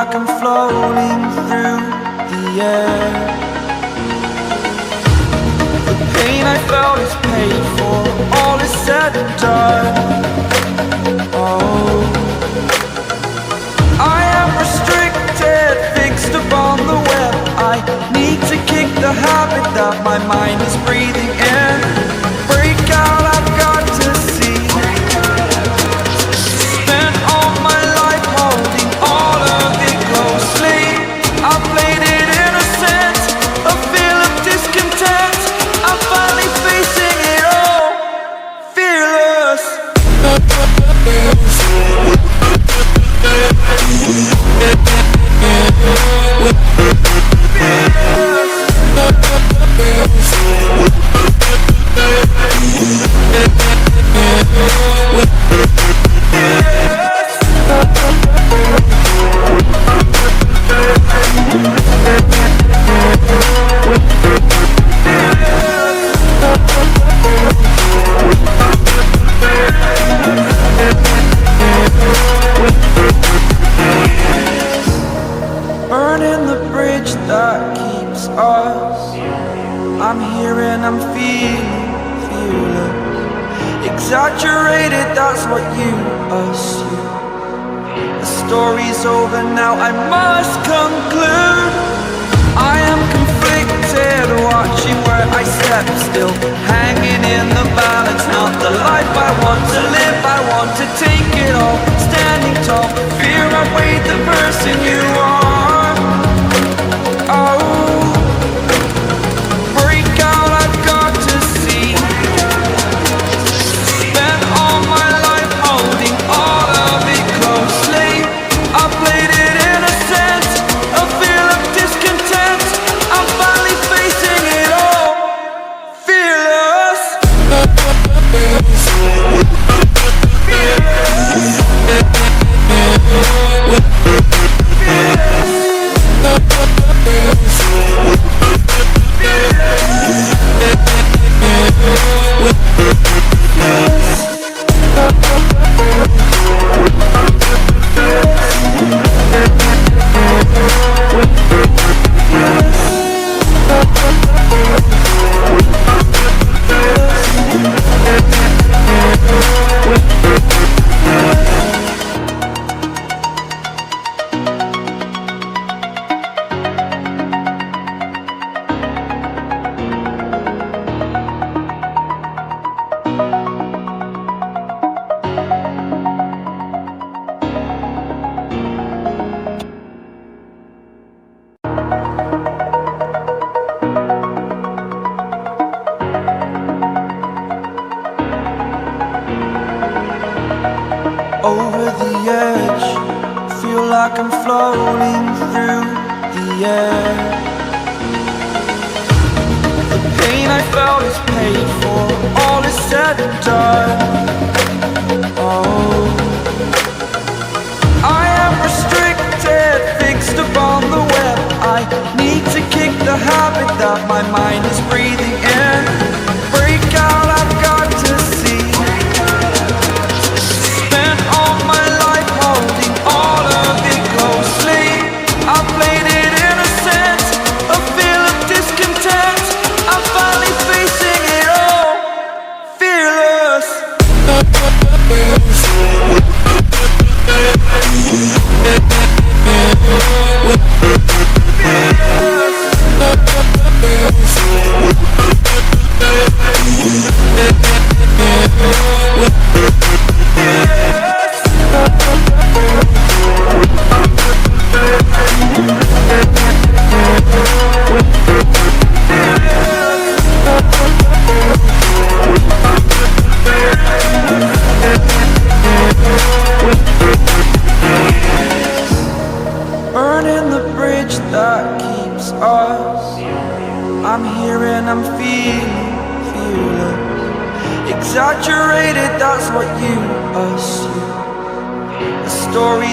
like I'm floating through the air. The pain I felt is paid for, all is said and done. Oh, I am restricted, fixed upon the web. I need to kick the habit that my mind is breathing in. Break out, I've got to see. Spent all my life holding all of it closely. I played it innocent, a feel of discontent. I'm finally facing it all, fearless. Burning the bridge that keeps us. I'm here and I'm feeling fearless. Exaggerated, that's what you assume. The story's over now, I must conclude. I am conflicted, watching where I step still, hanging in the balance. Not the life I want to live, I want to take it all. Standing tall, fear I weighed the person you are. Oh, break out, I've got to see. Spent all my life holding all of it closely. I played it innocent, a feel of discontent. I'm finally facing it all, fearless. Over the edge, feel like I'm floating through the air. The pain I felt is paid for, all is said and done. Oh, I am restricted, fixed upon the web. I need to kick the habit that my mind is breathing in. Break out, I've got to see. I played it innocent, a feel of discontent. I'm finally facing it all, fearless. Burning the bridge that keeps us. I'm here and I'm feeling fearless. Exaggerated, that's what you assume. The story's